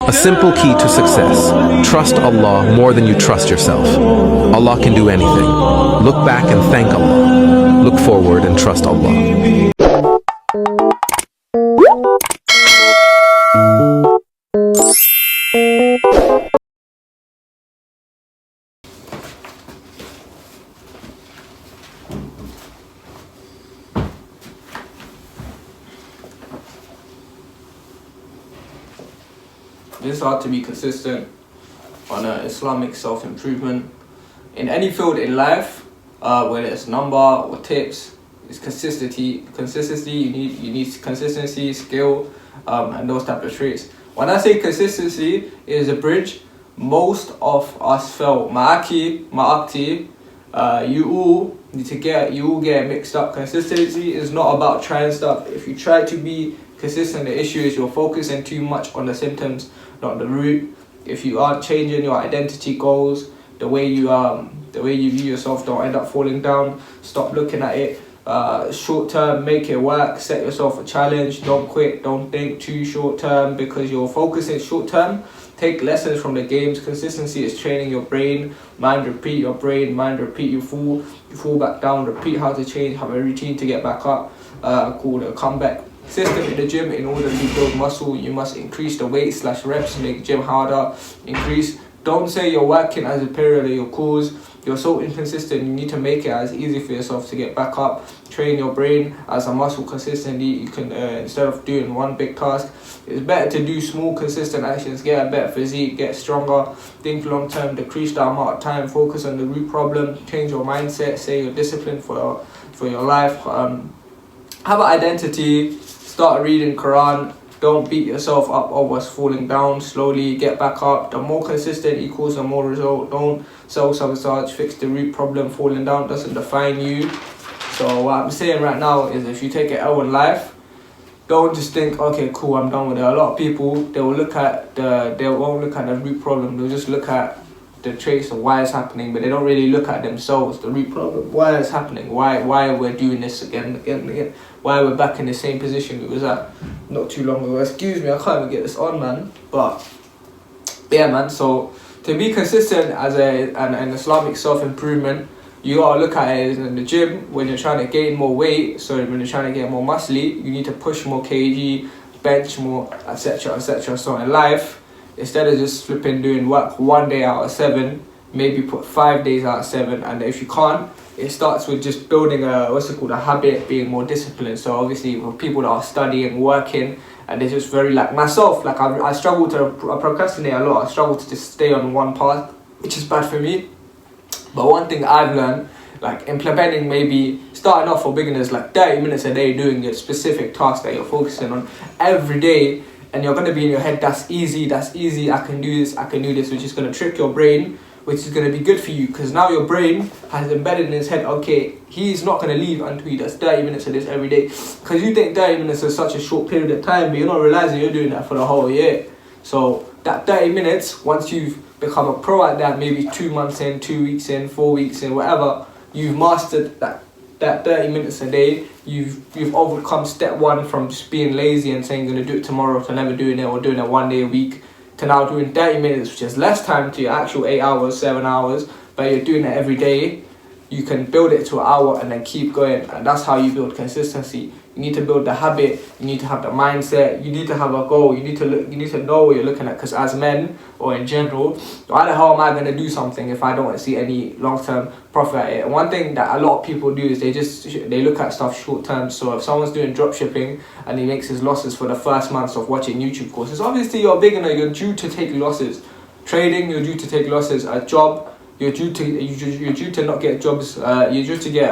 A simple key to success. Trust Allah more than you trust yourself. Allah can do anything. Look back and thank Allah. Look forward and trust Allah. It's hard to be consistent on Islamic self-improvement in any field in life, whether it's number or tips. It's consistency. You need consistency, skill, and those type of traits. When I say consistency, it is a bridge. Most of us fail. Ma'akti, you all get mixed up. Consistency is not about trying stuff. If you try to be consistent, the issue is you're focusing too much on the symptoms, not the root. If you aren't changing your identity goals, the way you view yourself, don't end up falling down. Stop looking at it short term, make it work. Set yourself a challenge. Don't quit. Don't think too short term because you're focusing short term. Take lessons from the games. Consistency is training your brain. Mind repeat your brain. Mind repeat. You fall back down. Repeat how to change. Have a routine to get back up. Called a comeback system in the gym. In order to build muscle, you must increase the weight / reps, make gym harder, increase. Don't say you're working as a period of your cause. You're so inconsistent, you need to make it as easy for yourself to get back up. Train your brain as a muscle consistently. You can, instead of doing one big task, it's better to do small consistent actions, get a better physique, get stronger, think long term, decrease the amount of time, focus on the root problem, change your mindset, say you're disciplined for your life. Have an identity. Start reading Quran. Don't beat yourself up over falling down. Slowly get back up. The more consistent equals the more result. Don't self-sabotage. Fix the root problem. Falling down doesn't define you. So what I'm saying right now is if you take an L in life, don't just think, okay, cool, I'm done with it. A lot of people, they won't look at the root problem. They'll just look at the traits of why it's happening, but they don't really look at themselves, the root problem, why it's happening, why we're doing this again, why we're back in the same position we was at not too long ago. Excuse me, I can't even get this on, man. But yeah, man, so to be consistent as an Islamic self-improvement, you gotta look at it in the gym. When you're trying to gain more weight, when you're trying to get more muscly, you need to push more kg, bench more, etc, etc. So in life, instead of just flipping doing work 1 day out of 7, maybe put 5 days out of 7. And if you can't, it starts with just building a habit, being more disciplined. So obviously for people that are studying, working, and they're just very like myself, like I struggle to procrastinate a lot. I struggle to just stay on one path, which is bad for me. But one thing I've learned, like implementing, maybe starting off for beginners, like 30 minutes a day doing a specific task that you're focusing on every day. And you're going to be in your head, that's easy, I can do this, which is going to trick your brain, which is going to be good for you, because now your brain has embedded in his head, okay, he's not going to leave until he does 30 minutes of this every day, because you think 30 minutes is such a short period of time, but you're not realizing you're doing that for the whole year. So that 30 minutes, once you've become a pro at that, maybe 2 months in, 2 weeks in, 4 weeks in, whatever, you've mastered that 30 minutes a day. You've overcome step 1 from just being lazy and saying you're going to do it tomorrow to never doing it, or doing it 1 day a week, to now doing 30 minutes, which is less time to your actual 8 hours, 7 hours, but you're doing it every day. You can build it to an hour and then keep going, and that's how you build consistency. You need to build the habit, you need to have the mindset, you need to have a goal, you need to know what you're looking at, because as men, or in general, why the hell am I going to do something if I don't see any long-term profit at it? And one thing that a lot of people do is they look at stuff short-term. So if someone's doing drop shipping and he makes his losses for the first months of watching YouTube courses, obviously you're a beginner, you're due to take losses. Trading, you're due to take losses. A job, you're due to not get jobs, you're due to get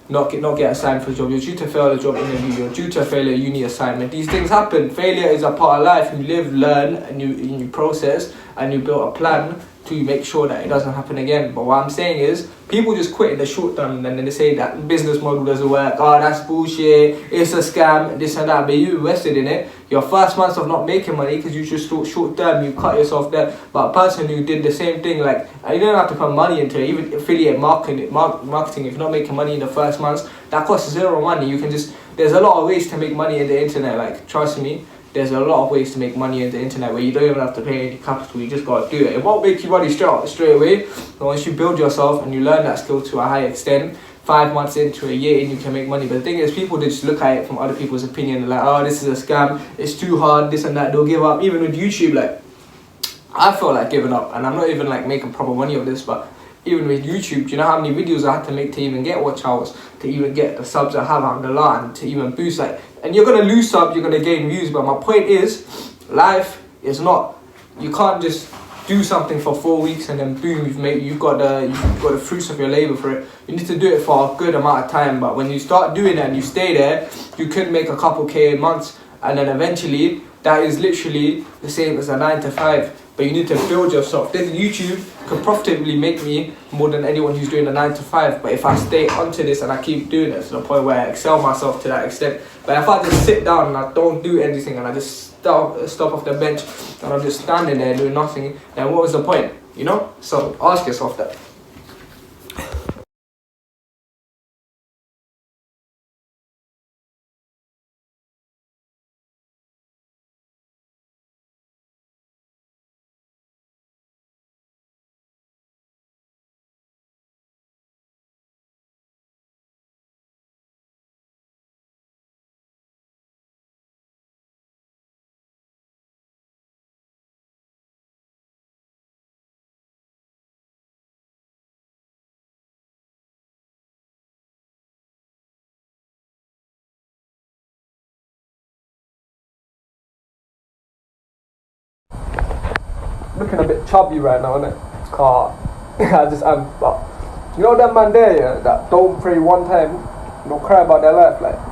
not get assigned for a job, you're due to fail a job interview, you're due to fail a uni assignment. These things happen. Failure is a part of life. You live, learn, and you process, and you build a plan to make sure that it doesn't happen again. But what I'm saying is, people just quit in the short term, and then they say that business model doesn't work, oh that's bullshit, it's a scam, this and that, but you invested in it. Your first months of not making money because you just thought short term, you cut yourself there. But a person who did the same thing, like, and you don't have to put money into it, even affiliate marketing, if you're not making money in the first months, that costs zero money. You can just, there's a lot of ways to make money in the internet, like, trust me. there's a lot of ways to make money on the internet where you don't even have to pay any capital, you just gotta do it. It won't make you money straight away, but once you build yourself and you learn that skill to a high extent, 5 months into a year and you can make money. But the thing is, people, they just look at it from other people's opinion, like, oh, this is a scam, it's too hard, this and that, they'll give up. Even with YouTube, like, I felt like giving up, and I'm not even like making proper money of this, but even with YouTube, do you know how many videos I had to make to even get watch hours, to even get the subs I have on the line, to even boost, like, and you're gonna lose subs, you're gonna gain views, but my point is, life is not, you can't just do something for 4 weeks and then boom, you've got the fruits of your labor for it. You need to do it for a good amount of time, but when you start doing it and you stay there, you could make a couple K a month, and then eventually that is literally the same as a 9 to 5. But you need to build yourself. This YouTube could profitably make me more than anyone who's doing a 9 to 5. But if I stay onto this and I keep doing it to the point where I excel myself to that extent. But if I just sit down and I don't do anything and I just stop off the bench and I'm just standing there doing nothing, then what was the point? You know? So ask yourself that. Looking a bit chubby right now, innit? Car. I just am. But you know that man there, yeah, that don't pray one time, don't cry about their life, like.